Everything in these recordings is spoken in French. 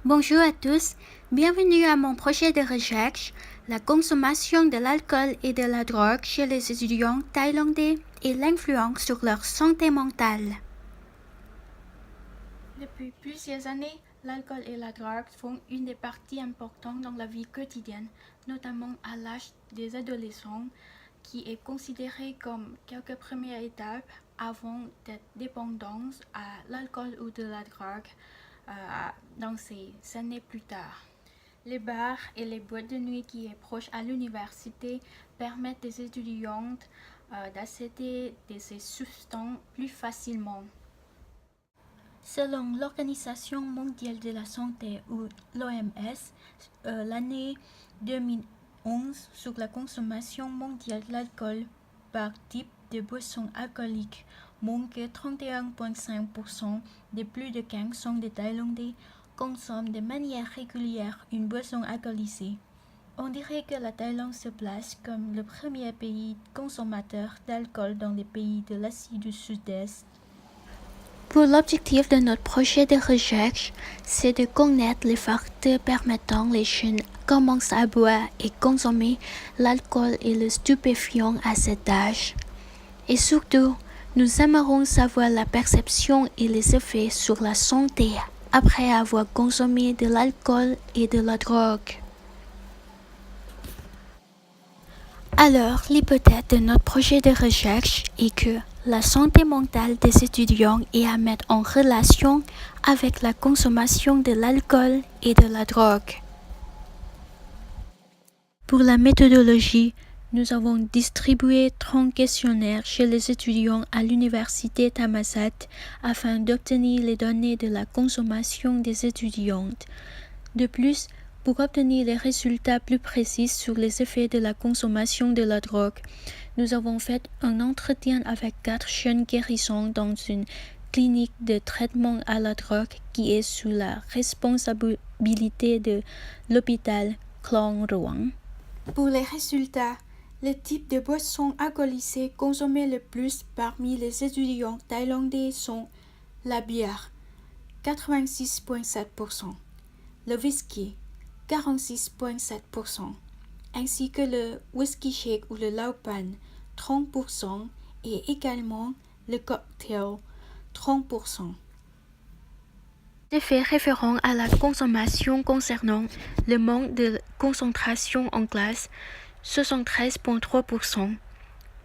Bonjour à tous, bienvenue à mon projet de recherche, la consommation de l'alcool et de la drogue chez les étudiants thaïlandais et l'influence sur leur santé mentale. Depuis plusieurs années, l'alcool et la drogue font une des parties importantes dans la vie quotidienne, notamment à l'âge des adolescents, qui est considéré comme quelques premières étapes avant d'être dépendants à l'alcool ou de la drogue dans ces années plus tard. Les bars et les boîtes de nuit qui est proche à l'université permettent des étudiantes d'accéder à ces substances plus facilement. Selon l'Organisation mondiale de la santé ou l'OMS, l'année 2011 sur la consommation mondiale d'alcool par type de boisson alcoolique montre que 31,5% des plus de 15 ans de Thaïlandais consomment de manière régulière une boisson alcoolisée. On dirait que la Thaïlande se place comme le premier pays consommateur d'alcool dans les pays de l'Asie du Sud-Est. Pour l'objectif de notre projet de recherche, c'est de connaître les facteurs permettant les jeunes commencent à boire et consommer l'alcool et le stupéfiant à cet âge. Et surtout, nous aimerons savoir la perception et les effets sur la santé après avoir consommé de l'alcool et de la drogue. Alors, l'hypothèse de notre projet de recherche est que la santé mentale des étudiants est à mettre en relation avec la consommation de l'alcool et de la drogue. Pour la méthodologie, nous avons distribué 30 questionnaires chez les étudiants à l'université Thammasat afin d'obtenir les données de la consommation des étudiantes. De plus, pour obtenir les résultats plus précis sur les effets de la consommation de la drogue, nous avons fait un entretien avec 4 jeunes guérissants dans une clinique de traitement à la drogue qui est sous la responsabilité de l'hôpital Klong Roang. Pour les résultats, le type de boisson alcoolisée consommée le plus parmi les étudiants thaïlandais sont la bière, 86,7%, le whisky, 46,7%, ainsi que le whisky shake ou le lao pan, 30%, et également le cocktail, 30%. Effet référent à la consommation concernant le manque de concentration en classe, 73,3%,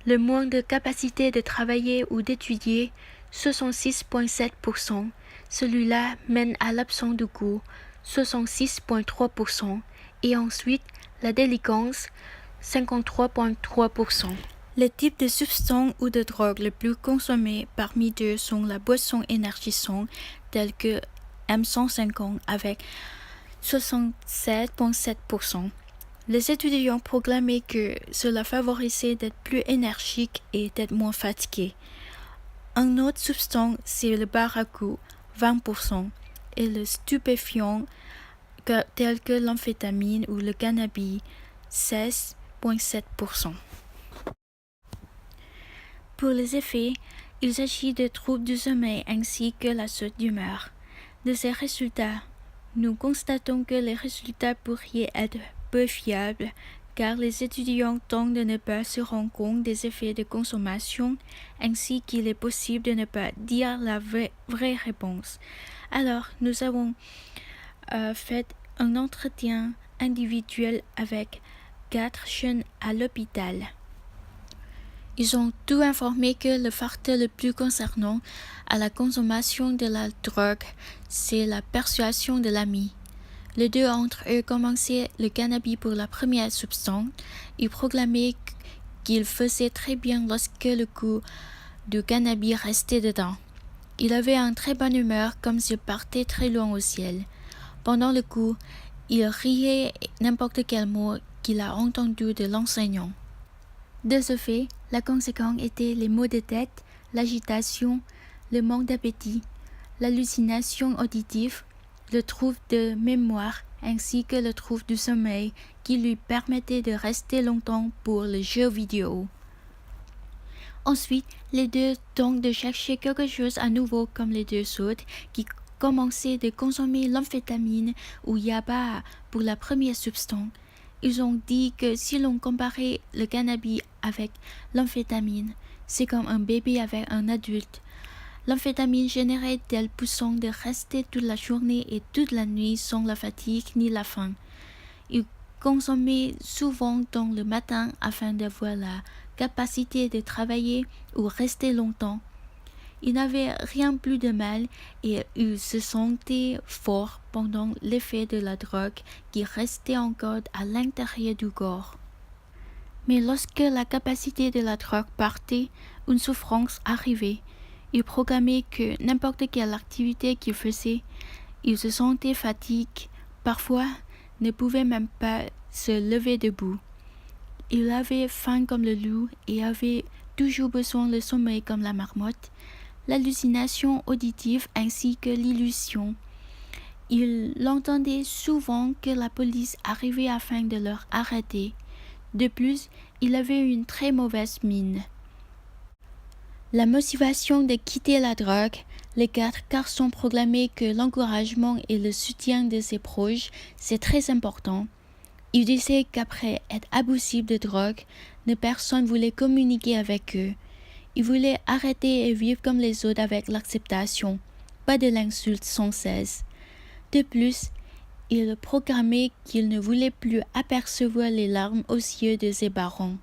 le manque de capacité de travailler ou d'étudier, 66,7%, celui-là mène à l'absence de goût, 66,3%, et ensuite la délinquance, 53,3%. Les types de substances ou de drogues les plus consommés parmi eux sont la boisson énergisante telle que M150 avec 67,7%. Les étudiants proclamaient que cela favorisait d'être plus énergique et d'être moins fatigué. Un autre substance, c'est le baraku, 20%, et le stupéfiant tel que l'amphétamine ou le cannabis, 16,7%. Pour les effets, il s'agit de troubles du sommeil ainsi que la saute d'humeur. De ces résultats, nous constatons que les résultats pourraient être peu fiables car les étudiants tentent de ne pas se rendre compte des effets de consommation ainsi qu'il est possible de ne pas dire la vraie réponse. Alors, nous avons fait un entretien individuel avec 4 jeunes à l'hôpital. Ils ont tout informé que le facteur le plus concernant à la consommation de la drogue, c'est la persuasion de l'ami. Les deux entre eux commençaient le cannabis pour la première substance. Ils proclamaient qu'il faisait très bien lorsque le goût du cannabis restait dedans. Il avait une très bonne humeur comme s'il partait très loin au ciel. Pendant le cours, il riait n'importe quel mot qu'il a entendu de l'enseignant. De ce fait, la conséquence était les maux de tête, l'agitation, le manque d'appétit, l'hallucination auditive, le trouble de mémoire ainsi que le trouble du sommeil qui lui permettait de rester longtemps pour le jeu vidéo. Ensuite, les deux tentent de chercher quelque chose à nouveau comme les deux autres qui commencé de consommer l'amphétamine ou yaba pour la première substance. Ils ont dit que si l'on comparait le cannabis avec l'amphétamine, c'est comme un bébé avec un adulte. L'amphétamine générait tel poussant de rester toute la journée et toute la nuit sans la fatigue ni la faim. Ils consommaient souvent tôt le matin afin d'avoir la capacité de travailler ou rester longtemps. Ils n'avaient rien plus de mal et ils se sentaient forts pendant l'effet de la drogue qui restait encore à l'intérieur du corps. Mais lorsque la capacité de la drogue partait, une souffrance arrivait. Ils proclamaient que n'importe quelle activité qu'ils faisaient, ils se sentaient fatigués, parfois ne pouvaient même pas se lever debout. Ils avaient faim comme le loup et avaient toujours besoin de sommeil comme la marmotte, l'hallucination auditive ainsi que l'illusion. Ils entendaient souvent que la police arrivait afin de leur arrêter. De plus, ils avaient une très mauvaise mine. La motivation de quitter la drogue, les 4 garçons proclamaient que l'encouragement et le soutien de ses proches, c'est très important. Ils disaient qu'après être abusifs de drogue, personne ne voulait communiquer avec eux. Ils voulaient arrêter et vivre comme les autres avec l'acceptation, pas de l'insulte sans cesse. De plus, ils proclamaient qu'ils ne voulaient plus apercevoir les larmes aux yeux de ses parents.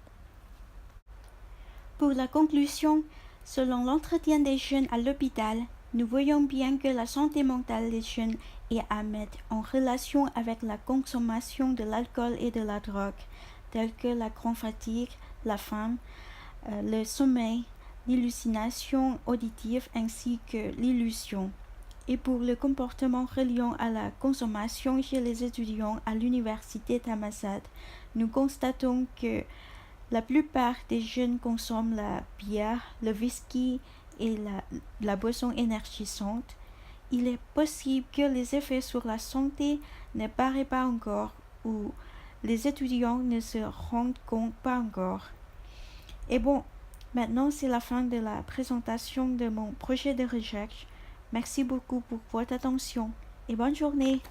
Pour la conclusion, selon l'entretien des jeunes à l'hôpital, nous voyons bien que la santé mentale des jeunes est à mettre en relation avec la consommation de l'alcool et de la drogue, telles que la grande fatigue, la faim, le sommeil, l'hallucination auditive ainsi que l'illusion. Et pour le comportement reliant à la consommation chez les étudiants à l'université Thammasat, nous constatons que la plupart des jeunes consomment la bière, le whisky et la boisson énergisante. Il est possible que les effets sur la santé ne paraissent pas encore ou les étudiants ne se rendent compte pas encore. Et bon, maintenant c'est la fin de la présentation de mon projet de recherche. Merci beaucoup pour votre attention et bonne journée.